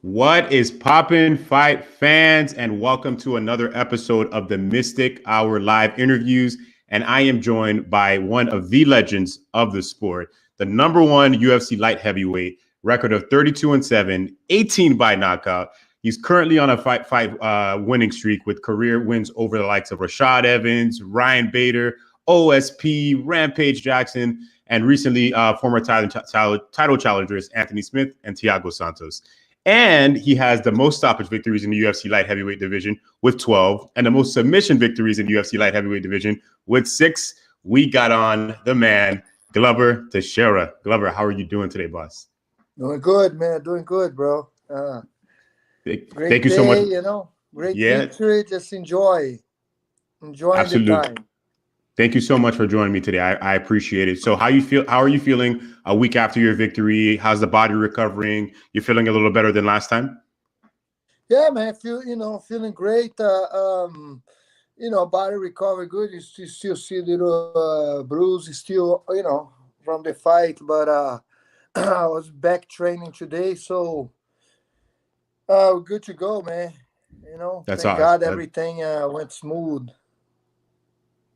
What is poppin', fight fans, and welcome to another episode of the Mystic Hour live interviews. And I am joined by one of the legends of the sport, the number one UFC light heavyweight, record of 32-7, 18 by knockout. He's currently on a fight winning streak with career wins over the likes of Rashad Evans, Ryan Bader, OSP, Rampage Jackson, and recently former title challengers Anthony Smith and Thiago Santos. And he has the most stoppage victories in the UFC light heavyweight division with 12, and the most submission victories in the UFC light heavyweight division with 6. We got on the man, Glover Teixeira. Glover, how are you doing today, boss? Doing good, man. Doing good, bro. Great Thank you day, so much. Great victory. Just enjoying Absolutely. the time. Thank you so much for joining me today. I appreciate it. So how are you feeling a week after your victory? How's the body recovering? You feeling a little better than last time? Yeah, man. Feeling great. Body recovery good. You still see little bruise still, from the fight. But I was back training today, so good to go, man. That's Thank awesome. God everything went smooth.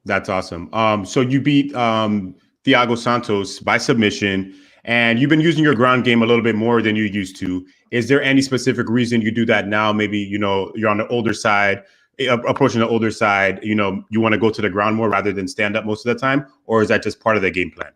That's awesome. So you beat Thiago Santos by submission, and you've been using your ground game a little bit more than you used to. Is there any specific reason you do that now? Maybe, you're on the older side, approaching the older side, you want to go to the ground more rather than stand up most of the time? Or is that just part of the game plan?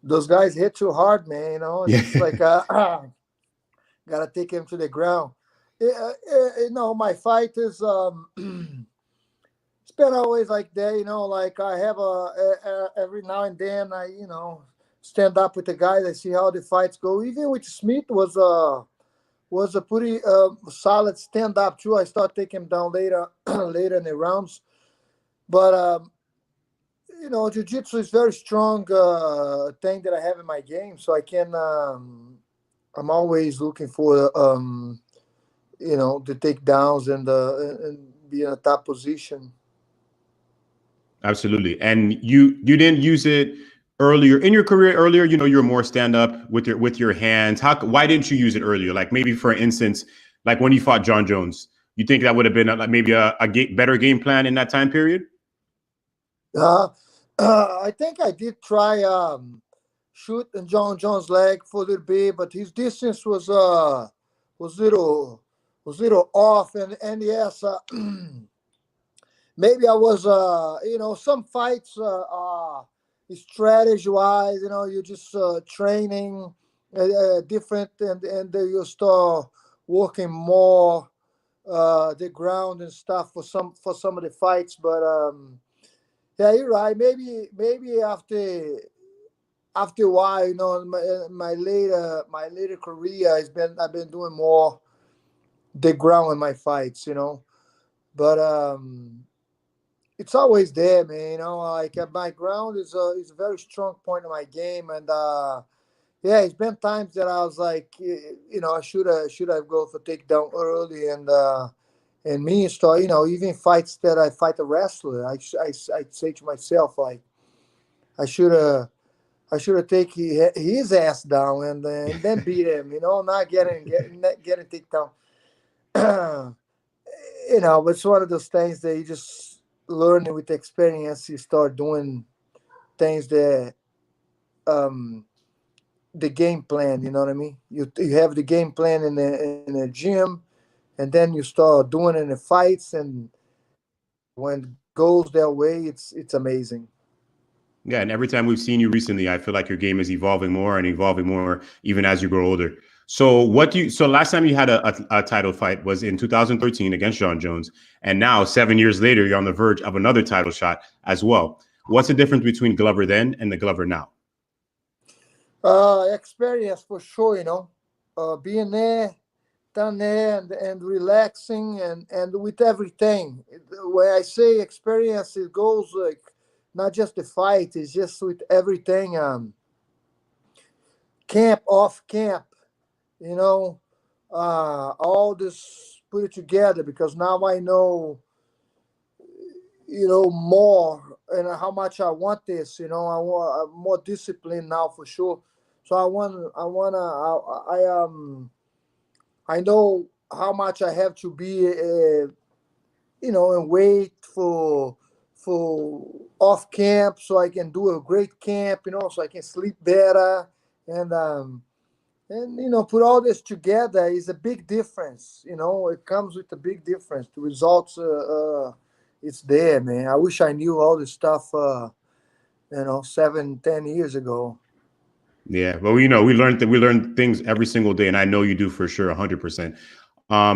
Those guys hit too hard, man. Yeah. Just like gotta take him to the ground. My fight is it's been always like that. Like I have every now and then I stand up with the guys. I see how the fights go. Even with Smith was a pretty solid stand up too. I start taking him down later later in the rounds, but jiu-jitsu is very strong thing that I have in my game, so I can. I'm always looking for the takedowns and be in a top position. Absolutely. And you didn't use it earlier in your career. Earlier, you were more stand up with your hands. Why didn't you use it earlier? Like maybe for instance, like when you fought Jon Jones, you think that would have been maybe a better game plan in that time period? I think I did try shoot in Jon Jones' leg for a little bit, but his distance was little off, and yes, maybe I was some fights strategy wise, you're just training different, and you start working more the ground and stuff for some of the fights, but yeah, you're right. Maybe after a while, my later career I've been doing more the ground in my fights, but it's always there, man. Like my ground is a very strong point of my game, and yeah, it's been times that I was like, I should have go for takedown early, and me start, even fights that I fight a wrestler, I say to myself like, I should have. I should have take his ass down and then beat him, not getting takedown. But it's one of those things that you just learn with experience. You start doing things that the game plan. You know what I mean? You have the game plan in a gym, and then you start doing it in the fights, and when it goes that way, it's amazing. Yeah, and every time we've seen you recently, I feel like your game is evolving more and evolving more, even as you grow older. So last time you had a title fight was in 2013 against Jon Jones, and now 7 years later, you're on the verge of another title shot as well. What's the difference between Glover then and the Glover now? Experience for sure, being there, done there, and relaxing, and with everything. When I say experience, it goes like not just the fight, it's just with everything. Camp, off camp, all this put it together, because now I know, more, and how much I want this. I want more discipline now for sure. So I want, I I know how much I have to be, and wait for off camp so I can do a great camp, so I can sleep better, and put all this together is a big difference. It comes with a big difference. The results, it's there, man. I wish I knew all this stuff, 7, 10 years ago. Yeah, well, we learn things every single day, and I know you do for sure, 100%.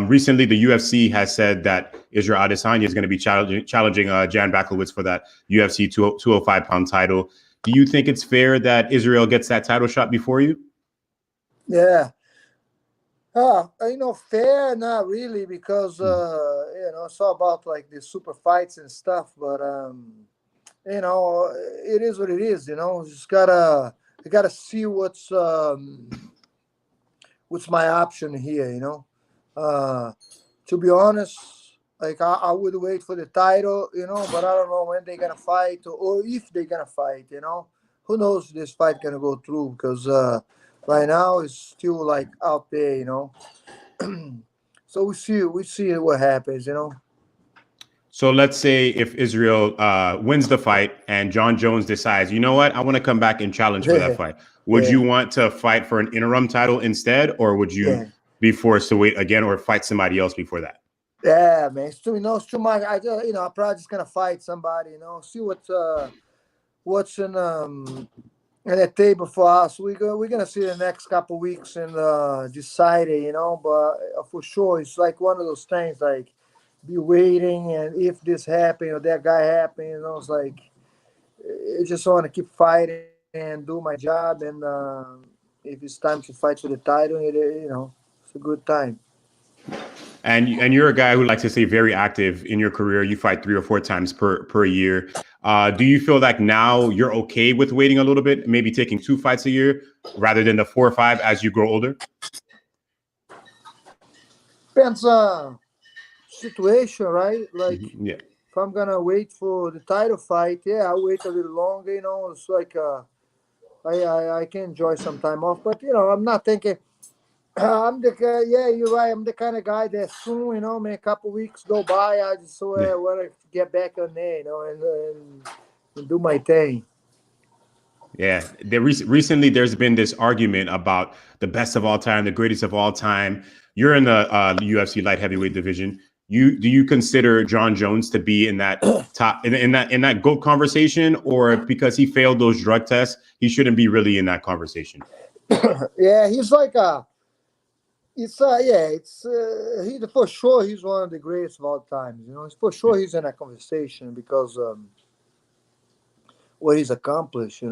Recently, the UFC has said that Israel Adesanya is going to be challenging Jan Blachowicz for that UFC 205-pound title. Do you think it's fair that Israel gets that title shot before you? Yeah. Fair, not really, because it's all about like the super fights and stuff. But it is what it is. Just I gotta see what's my option here. To be honest, like I would wait for the title, but I don't know when they're gonna fight, or if they're gonna fight. Who knows if this fight gonna go through, because right now it's still like out there. So we see what happens. So let's say if Israel wins the fight and Jon Jones decides, you know what, I want to come back and challenge for that Yeah, fight. Would yeah, you want to fight for an interim title instead, or would you yeah, be forced to wait again or fight somebody else before that? yeah, man. It's too much. I'm probably just gonna fight somebody. See what's in the table for us. We're gonna see the next couple weeks and decide it. But for sure, it's like one of those things. Like, be waiting, and if this happen or that guy happen, it's like I just want to keep fighting and do my job. And if it's time to fight for the title, it's a good time. And you're a guy who likes to stay very active in your career. You fight 3 or 4 times per year. Do you feel like now you're okay with waiting a little bit, maybe taking 2 fights a year rather than the 4 or 5 as you grow older? Depends situation, right? Like, Yeah. if I'm gonna wait for the title fight, yeah, I'll wait a little longer. It's like I can enjoy some time off, but I'm not thinking. Yeah, you're right. I'm the kind of guy that soon, man, a couple weeks go by, I just Yeah. want to get back on there, and do my thing. Yeah, recently there's been this argument about the best of all time, the greatest of all time. You're in the UFC light heavyweight division. Do you consider Jon Jones to be in that top in that GOAT conversation, or because he failed those drug tests, he shouldn't be really in that conversation? Yeah, he's like he for sure he's one of the greatest of all time. It's for Yeah. sure he's in that conversation because what he's accomplished.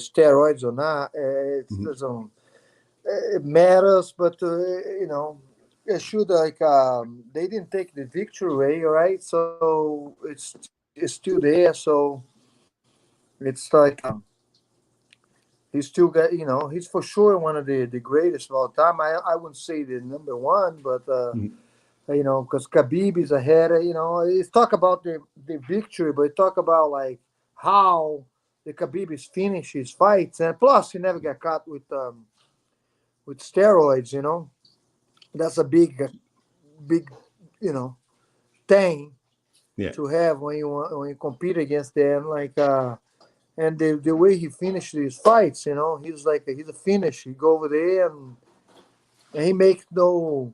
Steroids or not, it Mhm. doesn't it matters, but it should like they didn't take the victory away, right? So it's still there. So it's like he's still got he's for sure one of the greatest of all time. I wouldn't say the number one, but Mhm. because Khabib is ahead. It's talk about the victory, but talk about like how the Khabib is finished his fights, and plus he never got caught with steroids. That's a big you know thing Yeah. to have when you compete against them. Like and the way he finished his fights, he's a finish. He go over there and he makes no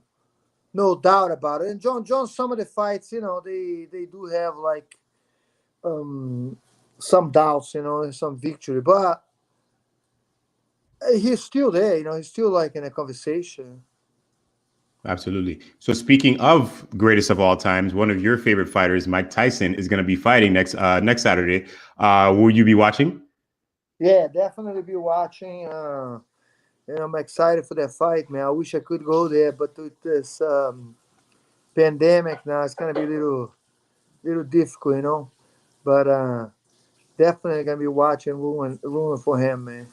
doubt about it. And Jon Jones, some of the fights, they do have like um some doubts, and some victory, but he's still there. He's still like in a conversation. Absolutely. So speaking of greatest of all times, one of your favorite fighters, Mike Tyson, is going to be fighting next Saturday. Will you be watching? Yeah, definitely be watching. And I'm excited for that fight, man. I wish I could go there, but with this pandemic now, it's gonna be a little difficult, But definitely gonna be watching, rooting for him, man.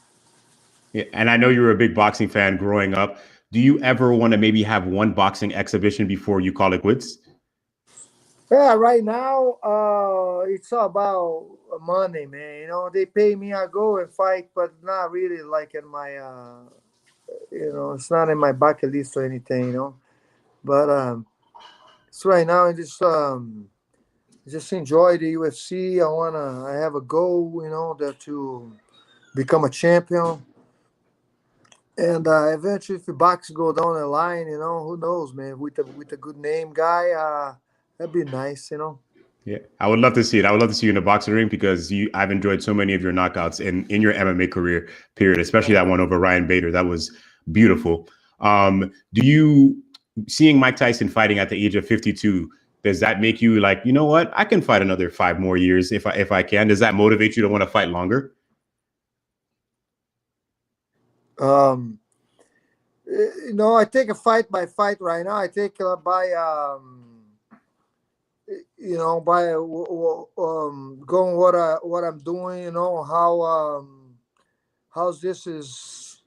Yeah, and I know you were a big boxing fan growing up. Do you ever want to maybe have one boxing exhibition before you call it quits? Yeah, right now, it's all about money, man. They pay me, I go and fight, but not really like in my, it's not in my bucket list or anything. But so right now I just enjoy the UFC. I have a goal, that to become a champion. And eventually, if the box go down the line, who knows, man? With a good name guy, that'd be nice. Yeah, I would love to see it. I would love to see you in the boxing ring because I've enjoyed so many of your knockouts in your MMA career, period. Especially that one over Ryan Bader. That was beautiful. Do you seeing Mike Tyson fighting at the age of 52? Does that make you like, you know what? I can fight another 5 more years if I can. Does that motivate you to want to fight longer? Um, I take a fight by fight right now. I take by going what I'm doing. How's this is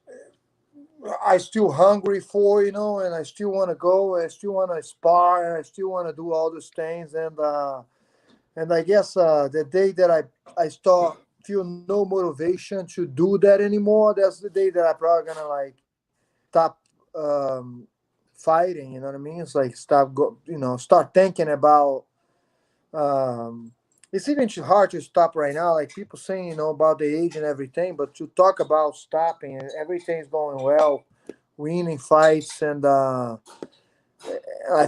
I still hungry for, and I still want to go. I still want to spar, and I still want to do all these things. And I guess the day that I start feel no motivation to do that anymore, that's the day that I probably gonna like stop fighting. You know what I mean? It's like start thinking about. Um, it's even too hard to stop right now. Like people saying, about the age and everything, but to talk about stopping and everything's going well, winning fights, and I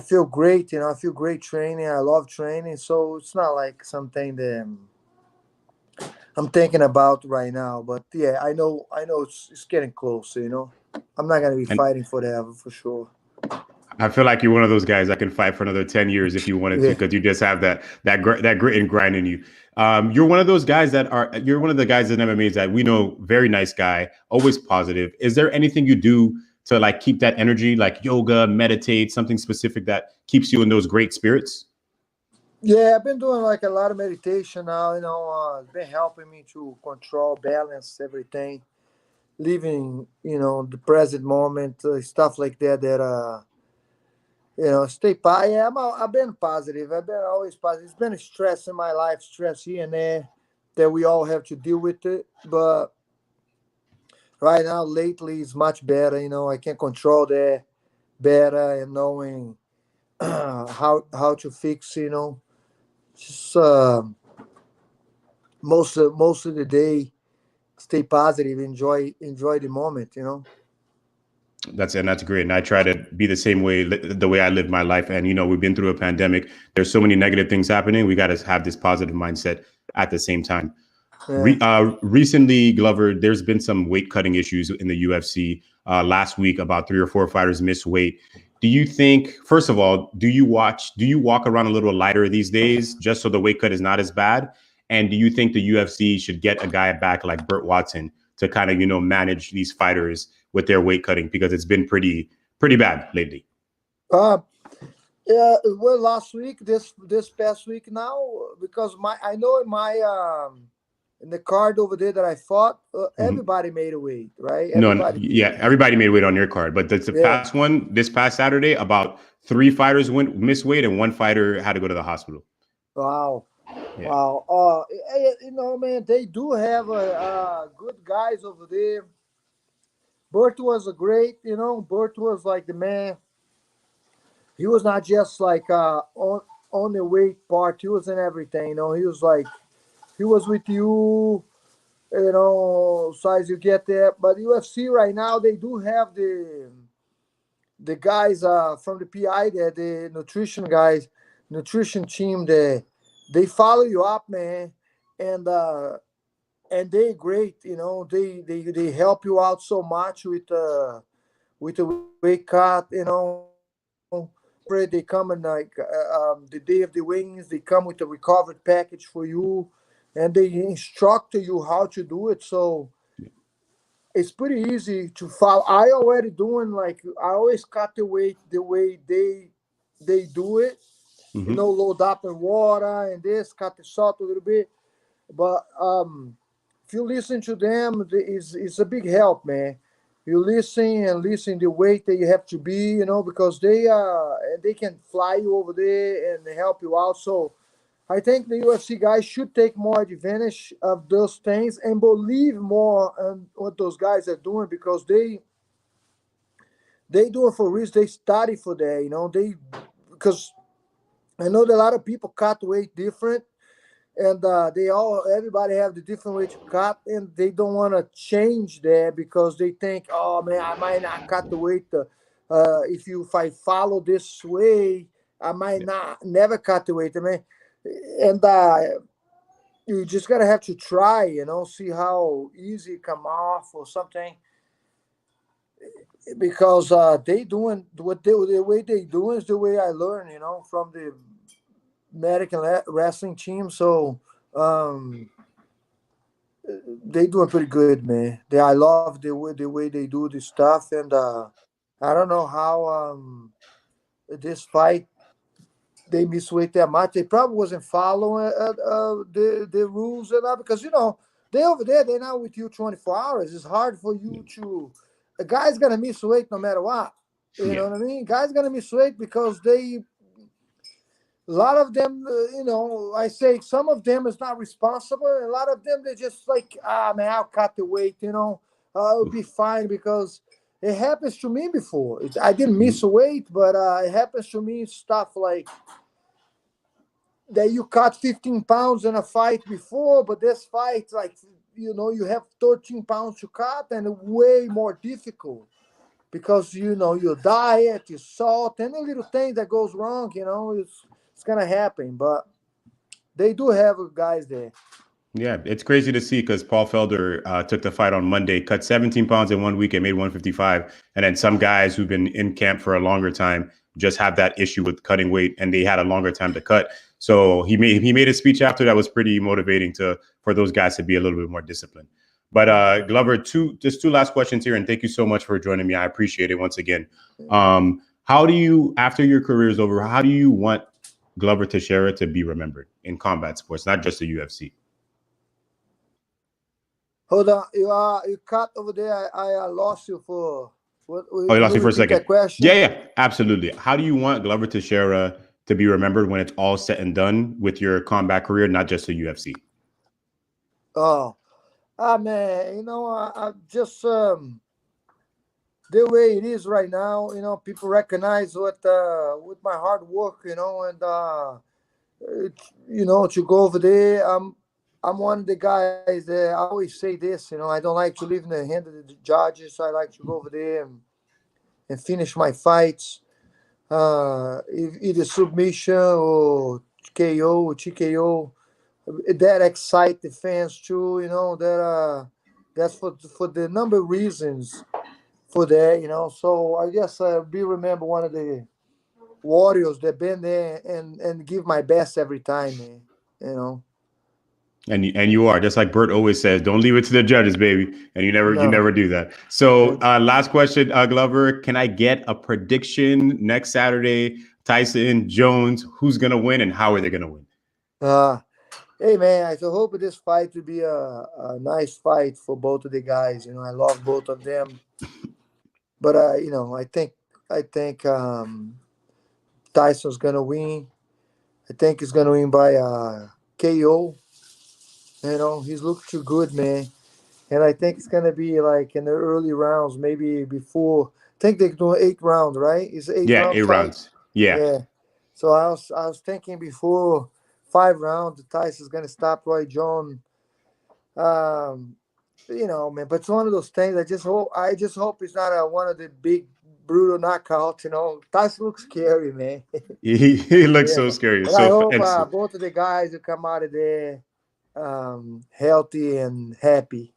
feel great. I feel great training. I love training, so it's not like something that I'm thinking about right now. But yeah, I know it's getting close. I'm not gonna be And fighting forever for sure. I feel like you're one of those guys that can fight for another 10 years if you wanted to, Yeah. because you just have that grit and grind in you. You're one of those guys you're one of the guys in MMA that we know, very nice guy, always positive. Is there anything you do to like keep that energy, like yoga, meditate, something specific that keeps you in those great spirits? Yeah, I've been doing like a lot of meditation now. It's been helping me to control, balance everything, living, the present moment, stuff like that. Yeah, I've been positive. I've been always positive. It's been a stress in my life, stress here and there, that we all have to deal with it. But right now, lately, it's much better. I can control that better and knowing how to fix. Just most of the day, stay positive, enjoy the moment. That's great, and I try to be the same way, the way I live my life. And we've been through a pandemic. There's so many negative things happening. We got to have this positive mindset at the same time. Yeah. Recently, Glover, there's been some weight cutting issues in the UFC. Last week, about 3 or 4 fighters missed weight. Do you think, first of all, do you walk around a little lighter these days just so the weight cut is not as bad? And do you think the UFC should get a guy back like Burt Watson to kind of, manage these fighters with their weight cutting, because it's been pretty bad lately? Uh, yeah. Well, last week, this past week now, because I know in the card over there that I fought, Mhm. everybody made a weight, right? No, Everybody. yeah, everybody made weight on your card, but the Yeah. past one, this past Saturday, about 3 fighters went missed weight, and one fighter had to go to the hospital. Wow. Yeah. Wow. Man, they do have good guys over there. Burt was a great, Burt was like the man. He was not just like on the weight part. He was in everything. He was like he was with you. So as you get there. But UFC right now they do have the guys from the PI there, the nutrition guys, nutrition team. They follow you up, man, and they great. They help you out so much with the weight cut. They come and like the day of the wings, they come with a recovered package for you, and they instruct you how to do it. So it's pretty easy to follow. I already doing like I always cut the weight the way they do it. Hmm. Load up in water and this, cut the salt a little bit. But if you listen to them, it's a big help, man. You listen and listen the weight that you have to be, because they can fly you over there and help you out. So I think the UFC guys should take more advantage of those things and believe more in what those guys are doing because they do it for reason. They study for that, you know. Because I know that a lot of people cut weight different, and everybody have the different way to cut, and they don't want to change that because they think, oh man, I might not cut the weight. If I follow this way, I might not never cut the weight. I mean, and you just gotta have to try, you know, see how easy it come off or something. Because they doing the way they doing is the way I learn, you know, from the American wrestling team. So um, they doing pretty good, man. I love the way they do this stuff, and I don't know how this fight they misweight that much. They probably wasn't following the rules and all, because you know they over there. They're not with you 24 hours. It's hard for you to. A guy's gonna miss weight no matter what. You Yeah. know what I mean? Guys gonna miss weight because a lot of them, you know, I say some of them is not responsible. And a lot of them, they just like, man, I'll cut the weight, you know, I'll be fine because it happens to me before. I didn't miss weight, but it happens to me stuff like that you cut 15 pounds in a fight before, but this fight, like, you know, you have 13 pounds to cut and way more difficult because, you know, your diet, your salt, any little thing that goes wrong, you know, it's going to happen. But they do have guys there. Yeah, it's crazy to see because Paul Felder took the fight on Monday, cut 17 pounds in 1 week and made 155. And then some guys who've been in camp for a longer time just have that issue with cutting weight, and they had a longer time to cut. So he made a speech after that was pretty motivating for those guys to be a little bit more disciplined. But Glover, just two last questions here, and thank you so much for joining me. I appreciate it once again. How do you, after your career is over, how do you want Glover Teixeira to be remembered in combat sports, not just the UFC? Hold on, you cut over there. I lost you for. What, Oh, you lost you me for a repeat second. that question? Yeah, absolutely. How do you want Glover Teixeira to be remembered when it's all said and done with your combat career, not just the UFC? Oh, man, you know, I just the way it is right now, you know, people recognize with my hard work, you know, and you know, to go over there. I'm one of the guys that I always say this, you know, I don't like to leave in the hand of the judges. I like to go over there and finish my fights, either submission or KO or TKO. That excite the fans too, you know. That's for the number of reasons for that, you know. So I guess I'll be remember one of the warriors that been there and give my best every time, man. You know. And you are, just like Bert always says, don't leave it to the judges, baby. And you No. never do that. So last question, Glover, can I get a prediction next Saturday? Tyson, Jones, who's gonna win and how are they gonna win? Hey man, I hope this fight will be a nice fight for both of the guys. You know, I love both of them, but you know, I think Tyson's gonna win. I think he's gonna win by KO. You know, he's looked too good, man. And I think it's gonna be like in the early rounds, maybe before. I think they're doing 8 rounds, right? It's an eight Yeah, round 8 rounds. fight. Yeah. Yeah. So I was thinking before 5 rounds, Tyson's gonna stop Roy Jones. Um, you know, man. But it's one of those things. I just hope it's not one of the big brutal knockouts. You know, Tyson looks scary, man. He looks Yeah. so scary. And I So hope both of the guys will come out of there healthy and happy.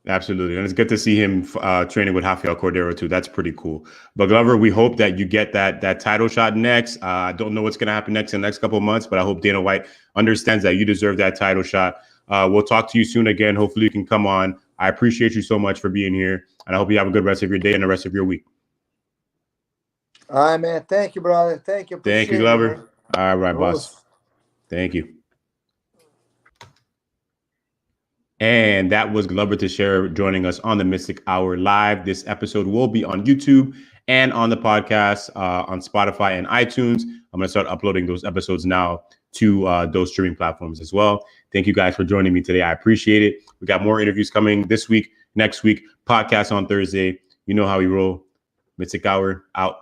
absolutely. And it's good to see him training with Rafael Cordero too. That's pretty cool. But Glover, we hope that you get that title shot next. I don't know what's going to happen next in the next couple of months, but I hope Dana White understands that you deserve that title shot. We'll talk to you soon again. Hopefully you can come on. I appreciate you so much for being here. And I hope you have a good rest of your day and the rest of your week. All right, man. Thank you, brother. Thank you. Thank you, Appreciate it, Glover. man. All right, boss. Oof. Thank you. And that was Glover Teixeira joining us on the Mystic Hour Live. This episode will be on YouTube and on the podcast on Spotify and iTunes. I'm going to start uploading those episodes now to those streaming platforms as well. Thank you guys for joining me today. I appreciate it. We got more interviews coming this week, next week, podcast on Thursday. You know how we roll. Mystic Hour out.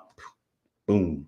Boom.